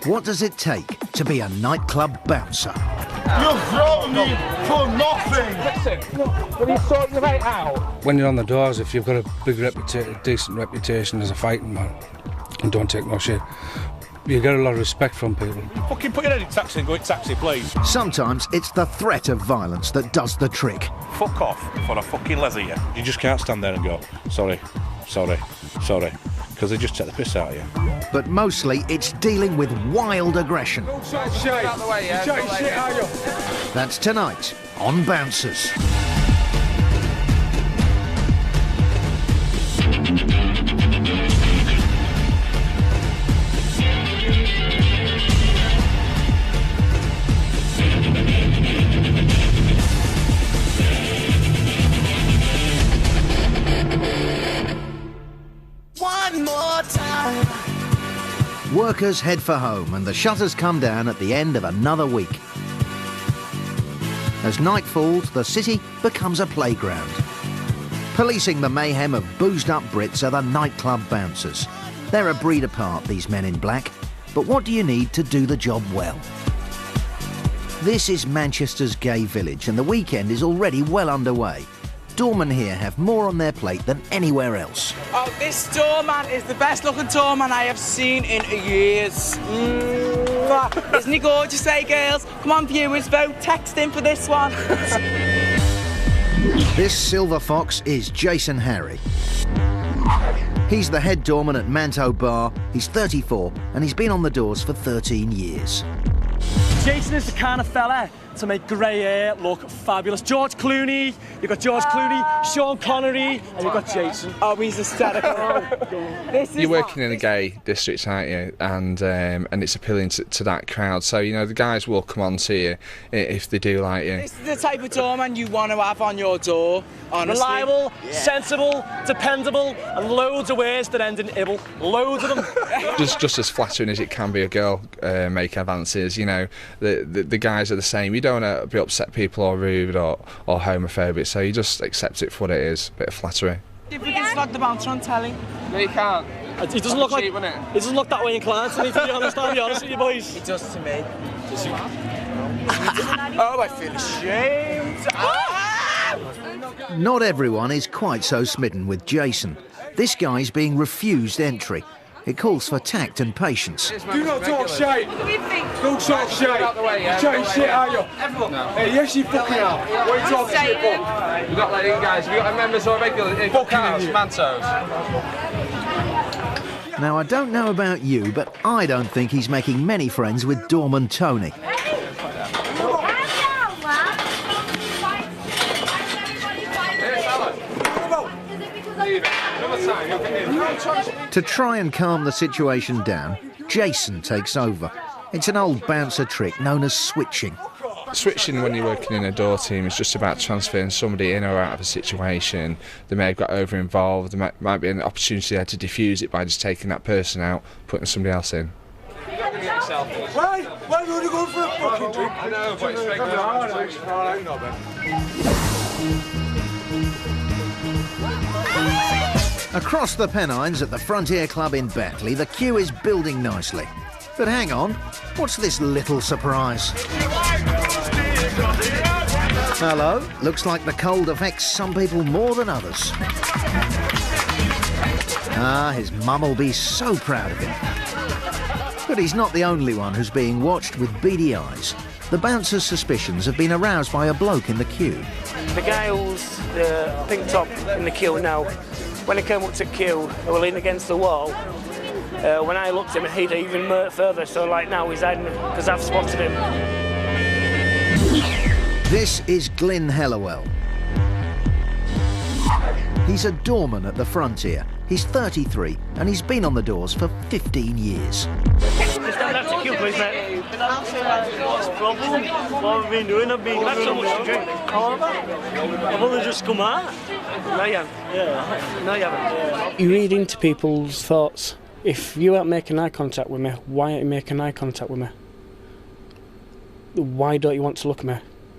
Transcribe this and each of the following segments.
What does it take to be a nightclub bouncer? You're throwing me for nothing! Listen, will you sort your right out? When you're on the doors, if you've got a big decent reputation as a fighting man and don't take no shit, you get a lot of respect from people. Fucking put your head in taxi and go in taxi, please. Sometimes it's the threat of violence that does the trick. Fuck off for a fucking leather, you. You just can't stand there and go, sorry, sorry, sorry, because they just take the piss out of you. But mostly it's dealing with wild aggression. That's tonight on Bouncers. One more time. Workers head for home and the shutters come down at the end of another week. As night falls, the city becomes a playground. Policing the mayhem of boozed-up Brits are the nightclub bouncers. They're a breed apart, these men in black. But what do you need to do the job well? This is Manchester's gay village, and the weekend is already well underway. Doormen here have more on their plate than anywhere else. Oh, this doorman is the best looking doorman I have seen in years. Isn't he gorgeous, eh, girls? Come on, viewers, vote, text in for this one. This silver fox is Jason Harry. He's the head doorman at Manto Bar. He's 34 and he's been on the doors for 13 years. Jason is the kind of fella to make grey hair look fabulous. George Clooney, you've got George Clooney, Sean Connery, and you've got Jason. Oh, he's hysterical. You're working in a gay district, aren't you? And it's appealing to that crowd. So, you know, the guys will come on to you if they do like you. This is the type of doorman you want to have on your door, honestly. Reliable, sensible, dependable, and loads of words that end in "ibble." Loads of them. Just as flattering as it can be a girl make advances, you know, the guys are the same. You don't want to be upset people or rude or homophobic, so you just accept it for what it is, a bit of flattery. If we can slot the bouncer on telly. No, you can't. It doesn't look like it doesn't look that way inclined to me, to be honest. I'll be honest with you, boys. It does to me. Oh, I feel ashamed. Not everyone is quite so smitten with Jason. This guy's being refused entry. It calls for tact and patience. Do not talk shit. Don't talk shit. You're chatting shit, are you? No. Hey, yes, you fucking are. What are you talking shit for? We've got letting guys, we've got members or regular Fucking Mantos. Now, I don't know about you, but I don't think he's making many friends with doorman Tony. To try and calm the situation down, Jason takes over. It's an old bouncer trick known as switching. Switching when you're working in a door team is just about transferring somebody in or out of a situation. They may have got over-involved, there might be an opportunity there to diffuse it by just taking that person out, putting somebody else in. Why? Why would you go for a fucking drink? I know, but it's Across the Pennines at the Frontier Club in Batley, the queue is building nicely. But hang on, what's this little surprise? Hello, looks like the cold affects some people more than others. Ah, his mum will be so proud of him. But he's not the only one who's being watched with beady eyes. The bouncer's suspicions have been aroused by a bloke in the queue. The guy who's the pink top in the queue now, when he came up to queue, they were leaning against the wall. When I looked at him, he'd even further, so like now he's hiding because I've spotted him. This is Glyn Hellowell. He's a doorman at the Frontier. He's 33 and he's been on the doors for 15 years. Stand up to queue, please, mate. What's the problem? What have we been doing? I've been having so much to drink. I've only just come out. No, you haven't. Yeah. No, you haven't. Yeah. You read into people's thoughts. If you aren't making eye contact with me, why aren't you making eye contact with me? Why don't you want to look at me?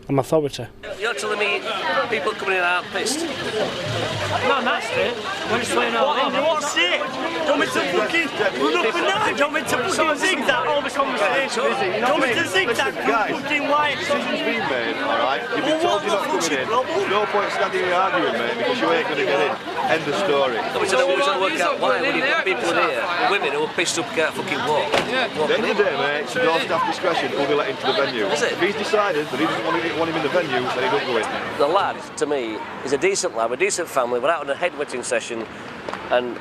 I'm authority. You're telling me people coming in aren't pissed? No, that's straight. When it's playing out. What's it? Don't mean to fucking run up and down. Don't mean to fucking zigzag all the conversation, is it? Don't mean to zigzag fucking white. Decision's been made, alright? You've been told you're not coming in. No point standing here arguing, mate, because you ain't going to get in. End of story. We should work out why when you've got people here, women who are pissed up can't fucking walk. At the end of the day, mate, it's your staff discretion who'll be let into the venue. Is it? If he's decided that he doesn't want him in the venue, then he don't go in. The lad, to me, is a decent lad, a decent family. We're out on a head-wetting session, and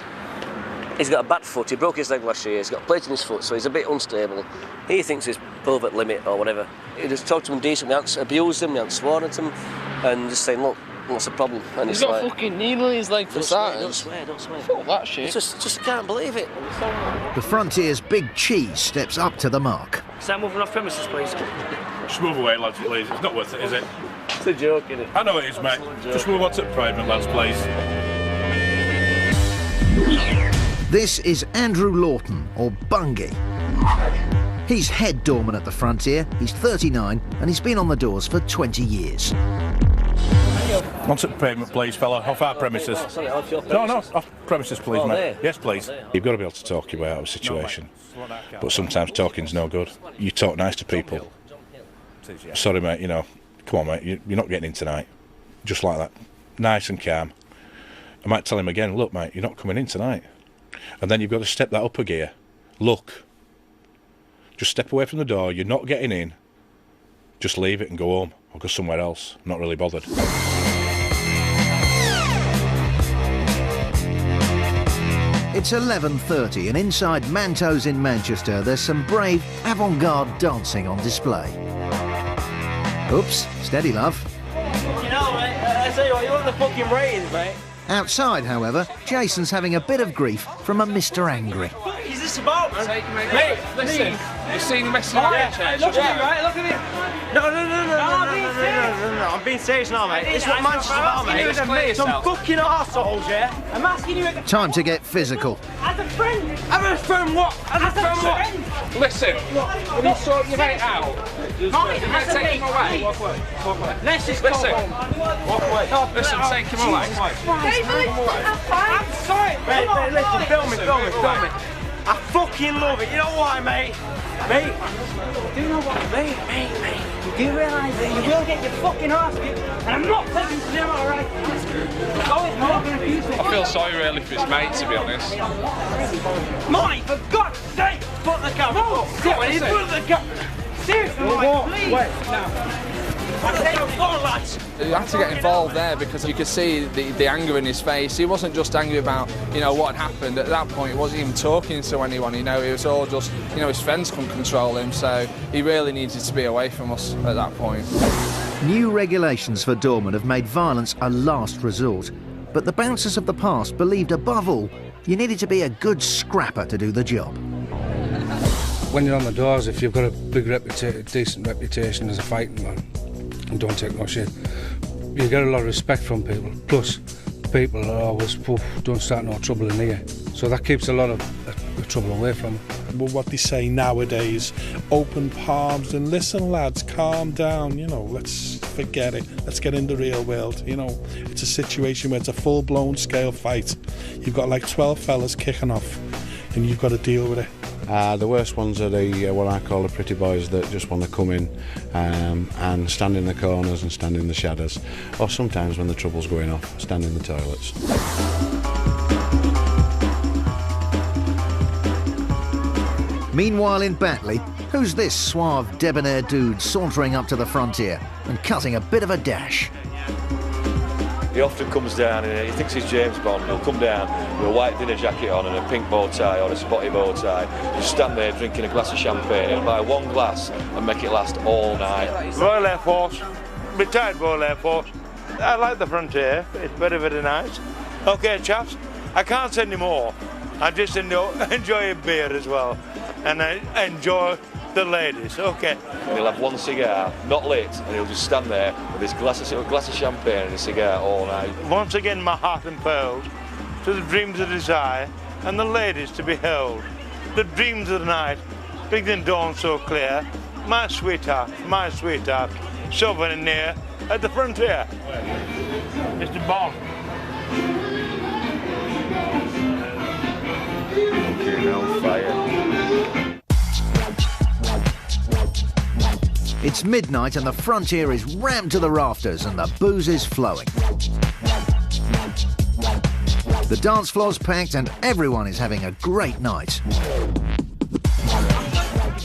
he's got a bad foot. He broke his leg last year. He's got a plate in his foot, so he's a bit unstable. He thinks he's above at limit or whatever. He just talked to him decently, we haven't abused him, we haven't sworn at him, and just saying, look, what's the problem? And he's got a fucking needle in his leg for starters. Don't swear. Fuck that shit. Just can't believe it. The Frontier's big cheese steps up to the mark. Start moving off premises, please. Just move away, lads, please. It's not worth it, is it? It's a joke, isn't it? I know it is, mate. Just move on to private, lads, please. This is Andrew Lawton, or Bungie. He's head doorman at the Frontier, he's 39, and he's been on the doors for 20 years. On to the pavement, please, fella. Off our premises. No, off premises, please, mate. Yes, please. You've got to be able to talk your way out of a situation. But sometimes talking's no good. You talk nice to people. Sorry, mate, come on, mate, you're not getting in tonight. Just like that. Nice and calm. I might tell him again, look, mate, you're not coming in tonight. And then you've got to step that up a gear. Look. Just step away from the door. You're not getting in. Just leave it and go home. Or go somewhere else. I'm not really bothered. It's 11:30 and inside Manto's in Manchester there's some brave avant-garde dancing on display. Oops, steady love. You know, mate, I tell you what, you want the fucking ratings, mate. Outside, however, Jason's having a bit of grief from a Mr. Angry. What is this about? Mate, listen, you've seen the message on Look at me, right? Look at me. No, I'm being serious now, mate. It's what Manchester's about, mate. Some fucking arseholes, yeah? I'm asking you... Time to get physical. As a friend! As a friend what? As a friend what? Listen, when you sort your mate out, you're going to take him away. Walk away. Let's just go home. Walk away. Listen, take him away. I'm sorry. Mate, listen, film me. I fucking love it. You know why, mate? Mate, do you know what? Mate, do you realise that you will get your fucking arse kicked? And I'm not taking to them, alright? I feel sorry really for his mate, to be honest. Mate, for God's sake, put the camera. Put the camera. Seriously, Mike, please. Wait, You had to get involved there because you could see the anger in his face. He wasn't just angry about, what had happened. At that point, he wasn't even talking to anyone, It was all just, his friends couldn't control him, so he really needed to be away from us at that point. New regulations for doormen have made violence a last resort, but the bouncers of the past believed above all you needed to be a good scrapper to do the job. When you're on the doors, if you've got a big decent reputation as a fighting man, and don't take no shit, you get a lot of respect from people. Plus, people are always, don't start no trouble in here. So that keeps a lot of trouble away from it. Well, what they say nowadays, open palms and listen lads, calm down, let's forget it. Let's get in the real world, It's a situation where it's a full-blown scale fight. You've got like 12 fellas kicking off and you've got to deal with it. The worst ones are the what I call the pretty boys that just want to come in and stand in the corners and stand in the shadows, or sometimes when the trouble's going off, stand in the toilets. Meanwhile in Batley, who's this suave, debonair dude sauntering up to the Frontier and cutting a bit of a dash? He often comes down and he thinks he's James Bond. He'll come down with a white dinner jacket on and a pink bow tie or a spotty bow tie. Just stand there drinking a glass of champagne. He'll buy one glass and make it last all night. Royal Air Force, retired Royal Air Force. I like the Frontier, it's very, very nice. OK, chaps, I can't say any more. I just enjoy a beer as well. And I enjoy the ladies, OK. He'll have one cigar, not lit, and he'll just stand there with his glass of champagne and a cigar all night. Once again, my heart impelled to the dreams of desire and the ladies to be held. The dreams of the night, big and dawn so clear. My sweetheart, so very near at the Frontier. Mr. Bond. It's midnight and the frontier is rammed to the rafters and the booze is flowing. The dance floor's packed and everyone is having a great night.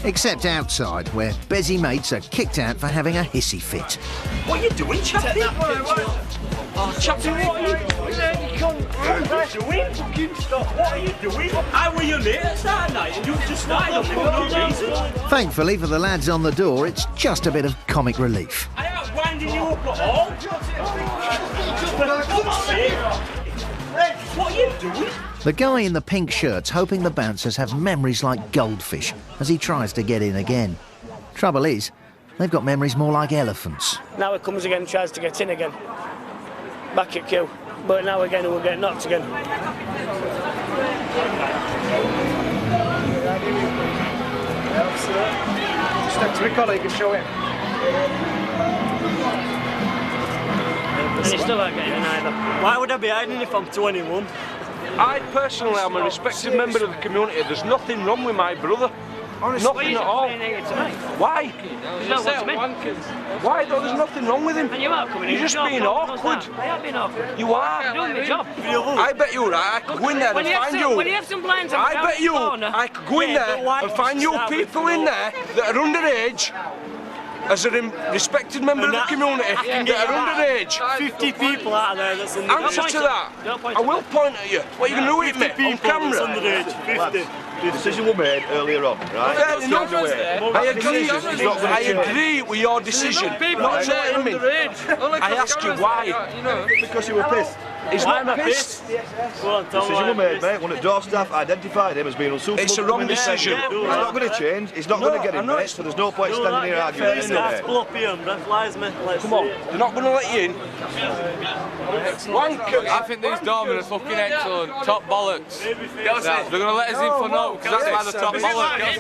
Except outside, where busy mates are kicked out for having a hissy fit. What are you doing, Chappie? Oh, Chappie, what are you doing? What are you doing? I were your mates that night and you just started up for no reason. Thankfully for the lads on the door, it's just a bit of comic relief. I ain't winding you up at all. For God's sake. What are you doing? The guy in the pink shirt's hoping the bouncers have memories like goldfish as he tries to get in again. Trouble is, they've got memories more like elephants. Now it comes again, tries to get in again. Back at queue. But now again, we'll get knocked again. Step to my colleague and show him. And he still ain't getting in either. Why would I be hiding if I'm 21? I personally am a respected member of the community. There's nothing wrong with my brother. Nothing at all. Why? Why though? There's nothing wrong with him. And you are coming in. You're just being awkward. I am being awkward. You are. I'm doing my job. I bet you I could go in there and find you. When you have some blinds on I bet you I could go in there and find you people in there that are underage. As a respected member of the community that are underage. 50 people out there that's underage. Answer to that. I will point at you. What are you going to do with me? On camera? Underage. The decision was made earlier on, right? Fair enough. I agree with your decision. Not letting me. I ask you why. Because you were pissed. He's not pissed. Decision was made, mate. One of the door staff identified him as being unsuitable. It's a wrong decision. It's not going to change. It's not going to get him, mate. So there's no point standing here arguing. Come on. They're not going to let you in. I think these doormen are fucking excellent. Top bollocks. They're going to let us in for no, because that's why the top bollocks.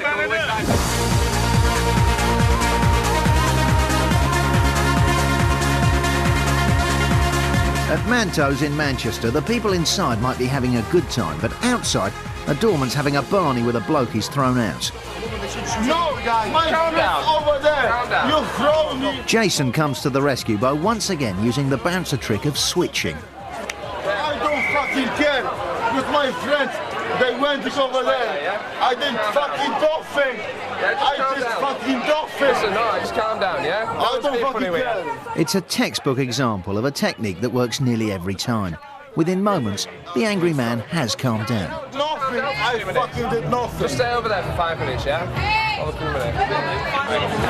At Manto's in Manchester, the people inside might be having a good time, but outside, a doorman's having a barney with a bloke he's thrown out. No, guys, my friend's over there. You throw me. Jason comes to the rescue by once again using the bouncer trick of switching. I don't fucking care with my friends. They went over there. I didn't fucking nothing. I just fucking nothing. Listen, no, just calm down, yeah? I don't fucking care. It's a textbook example of a technique that works nearly every time. Within moments, the angry man has calmed down. Nothing. I fucking did nothing. Just stay over there for 5 minutes, yeah?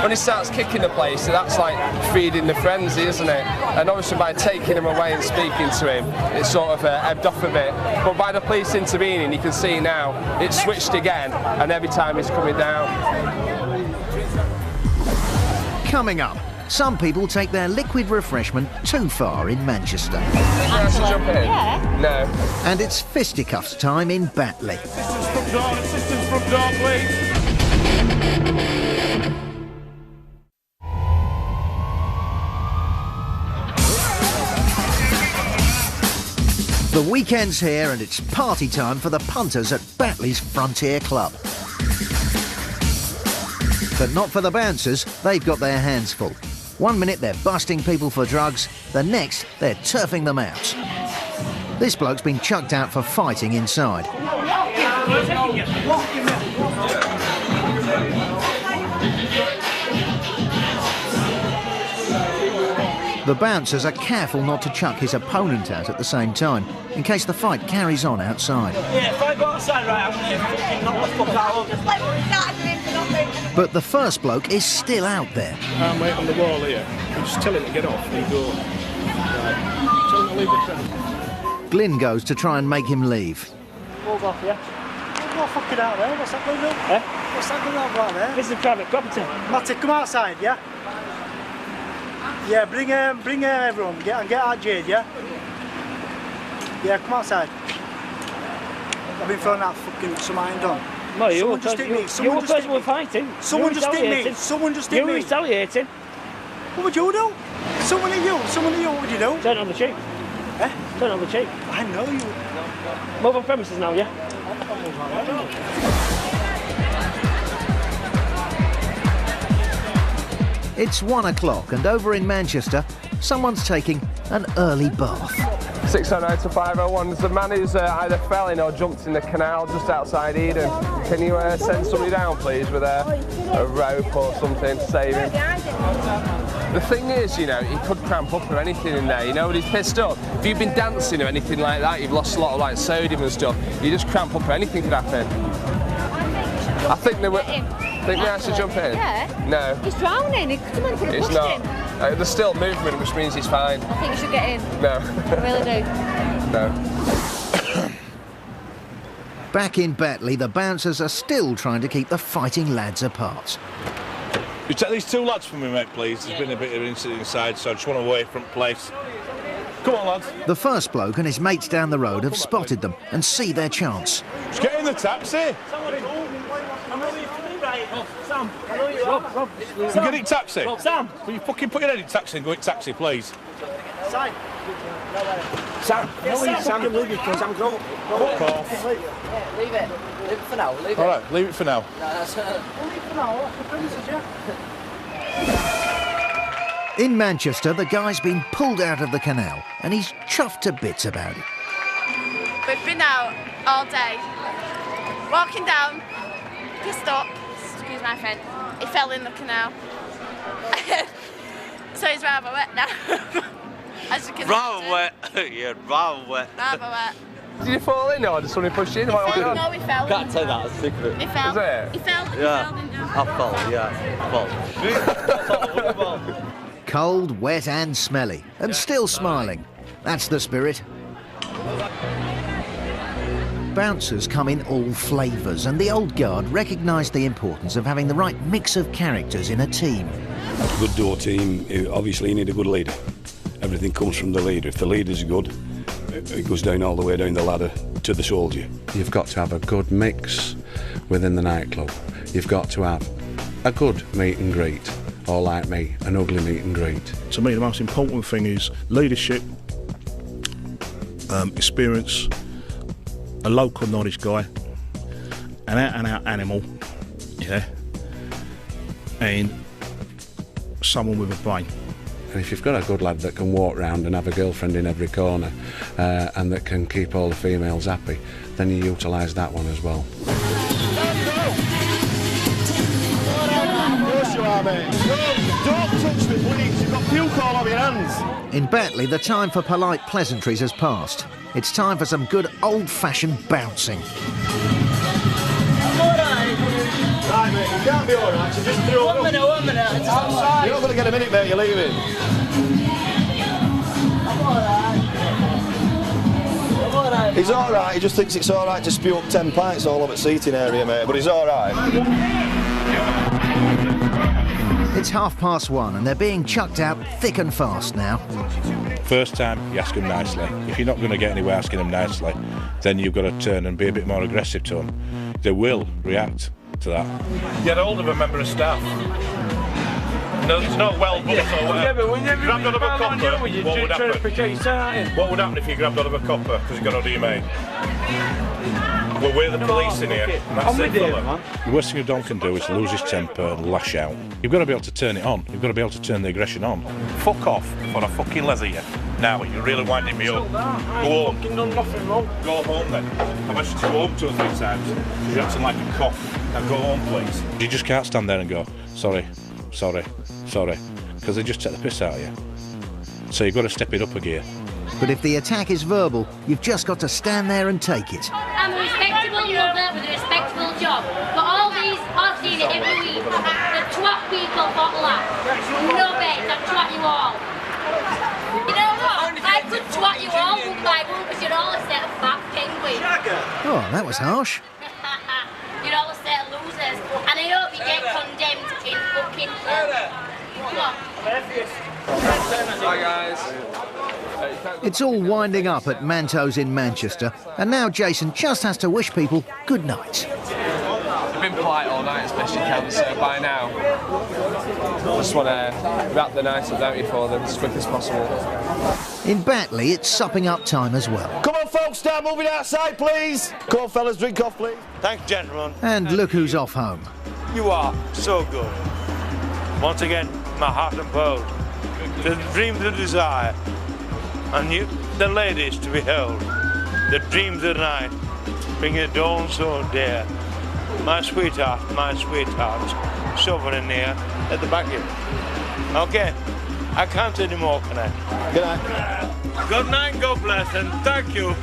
When he starts kicking the place, that's like feeding the frenzy, isn't it? And obviously by taking him away and speaking to him, it's sort of ebbed off a bit. But by the police intervening, you can see now, it's switched again, and every time he's coming down. Coming up, some people take their liquid refreshment too far in Manchester. Can I jump in? Yeah. No. And it's fisticuffs time in Batley. Assistance from door, please. The weekend's here and it's party time for the punters at Batley's Frontier Club. But not for the bouncers, they've got their hands full. 1 minute they're busting people for drugs, the next they're turfing them out. This bloke's been chucked out for fighting inside. The bouncers are careful not to chuck his opponent out at the same time, in case the fight carries on outside. Yeah, if I go outside, right, I'm going to fucking knock the fuck out. But the first bloke is still out there. I'm right on the wall here. Just tell him to get off and go. Right. Tell him to leave the train. Glyn goes to try and make him leave. Move off, yeah? There's no fucking out there. What's that going on? Eh? What's that going on right there? This is private property. Matty, come outside, yeah? Yeah, bring everyone. Get out, Jade, yeah? Yeah, come outside. I've been throwing that fucking some iron on. No, you were just hit me. Someone just hit me. Fighting. Someone just hit me. Someone just hit me. You're retaliating. What would you do? Someone hit you. Someone hit you. What would you do? Turn on the cheek. Eh? Turn on the cheek. I know you. Move on premises now, yeah? It's 1 o'clock and over in Manchester, someone's taking an early bath. 609 to 501. There's a man who's either fell in or jumped in the canal just outside Eden. Can you send somebody down, please, with a rope or something to save him? The thing is, you know, he could cramp up or anything in there, you know, but he's pissed up. If you've been dancing or anything like that, you've lost a lot of like sodium and stuff, you just cramp up or anything could happen. I think they were... Think we actually jump in? Yeah. No. He's drowning. Someone could have pushed him. There's still movement, which means he's fine. I think you should get in. No. I really do. No. Back in Batley, the bouncers are still trying to keep the fighting lads apart. You take these 2 lads from me, mate, please. There's been a bit of an incident inside, so I just want a wayfront place. Come on, lads. The first bloke and his mates down the road have spotted them and see their chance. Just get in the taxi. Sam, I know you Rob. You get in taxi? Sam! Will you fucking put your head in taxi and go in taxi, please? Sam! Sam! Sam, leave it, Sam, go. Fuck off. Leave it. Leave it for now. Leave it. All right, leave it for now. No, that's leave it for now. That's the premises, yeah. In Manchester, the guy's been pulled out of the canal and he's chuffed to bits about it. We've been out all day, walking down, pissed up. Excuse my friend, he fell in the canal. So he's rather wet now. As you can rather wet, yeah, rather wet. Rather wet. Did you fall in or did somebody push you in? No, he fell. Can't take that as a secret. He fell. Was it? He fell, yeah. He fell, I fell, yeah. Cold, wet and smelly, and still smiling. That's the spirit. Bouncers come in all flavours, and the old guard recognised the importance of having the right mix of characters in a team. A good door team, obviously you need a good leader. Everything comes from the leader. If the leader's good, it goes down all the way down the ladder to the soldier. You've got to have a good mix within the nightclub. You've got to have a good meet and greet, or like me, an ugly meet and greet. To me, the most important thing is leadership, experience, a local knowledge guy, an out-and-out animal, yeah, and someone with a brain. And if you've got a good lad that can walk round and have a girlfriend in every corner and that can keep all the females happy, then you utilise that one as well. Don't touch me, please. You've got puke all over your hands. In Batley, the time for polite pleasantries has passed. It's time for some good old-fashioned bouncing. Right, mate, you can't be alright, so just throw it up. 1 minute, it's outside. You're not going to get a minute, mate, you're leaving. He's alright, he just thinks it's alright to spew up 10 pints all over the seating area, mate, but he's alright. It's 1:30 and they're being chucked out thick and fast now. First time, you ask them nicely. If you're not going to get anywhere asking them nicely, then you've got to turn and be a bit more aggressive to them. They will react to that. Get hold of a member of staff. No, there's no well books or whatever. Yeah, but when you grabbed hold of a copper, what would happen? What would happen if you grabbed hold of a copper because you got hold of your mate? Well, we're the police in here. That's it, fella. The worst thing a don can do is lose his temper and lash out. You've got to be able to turn it on. You've got to be able to turn the aggression on. Fuck off for a fucking leather you. Now you're really winding me up. Go home. Done nothing wrong. Go home then. I've asked you to go home 2 or 3 times. You're acting like a cop. Now go home, please. You just can't stand there and go, sorry, sorry, sorry, because they just take the piss out of you. So you've got to step it up a gear. But if the attack is verbal, you've just got to stand there and take it. I'm a respectable mother with a respectable job. But all these, I've seen it every week, the twat people bottle up. No bet, I'd twat you all. You know what? I could twat you all one by one because you're all a set of fat penguins. Oh, that was harsh. You're all a set of losers. And I hope you get condemned in fucking hell. Come on. Hi guys. It's all winding up at Manto's in Manchester, and now Jason just has to wish people good night. You've been polite all night as best you can, so by now, just want to wrap the night up, don't you, for them as quick as possible. In Batley, it's supping up time as well. Come on, folks, start moving outside, please. Come on, fellas, drink off, please. Thanks, gentlemen. And look who's off home. You are so good. Once again, my heart and pearl. The dreams of desire, and you, the ladies to behold. The dreams of the night, bring the dawn so dear. My sweetheart, sovereign near at the back here. Okay, I can't anymore, can I? Good night. Good night, God bless, and thank you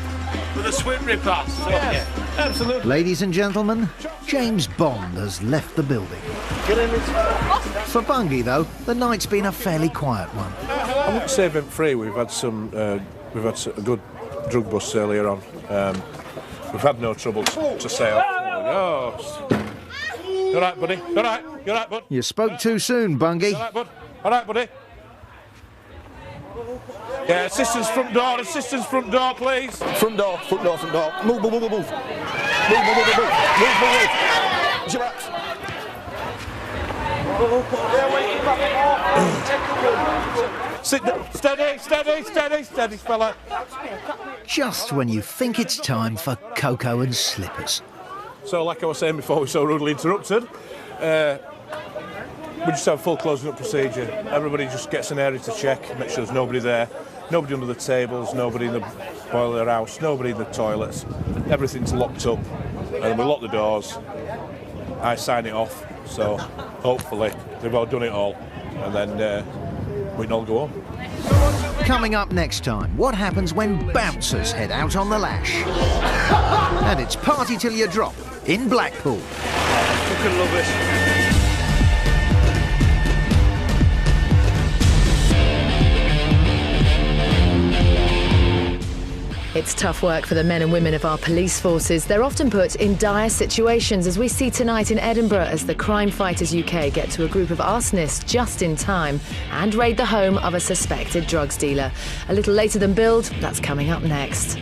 for the sweet repast. Yes, absolutely. Ladies and gentlemen, James Bond has left the building. For Bungie, though, the night's been a fairly quiet one. I wouldn't say event-free. We've had a good drug bust earlier on. We've had no trouble to say. Oh, you all right, buddy? You all right? You all right, bud? You spoke too soon, Bungie. You all right, bud? All right, buddy? Yeah, assistance front door, please. Front door. Move. Move. Sit down. Steady, fella. Just when you think it's time for cocoa and slippers. So, like I was saying before, we're so rudely interrupted. We just have a full closing up procedure. Everybody just gets an area to check, make sure there's nobody there. Nobody under the tables, nobody in the boiler house, nobody in the toilets. Everything's locked up. And then we lock the doors. I sign it off. So, hopefully, they've all done it all. And then we can all go home. Coming up next time, what happens when bouncers head out on the lash? And it's party till you drop in Blackpool. Fucking love it. It's tough work for the men and women of our police forces. They're often put in dire situations, as we see tonight in Edinburgh as the Crime Fighters UK get to a group of arsonists just in time and raid the home of a suspected drugs dealer. A little later than billed, that's coming up next.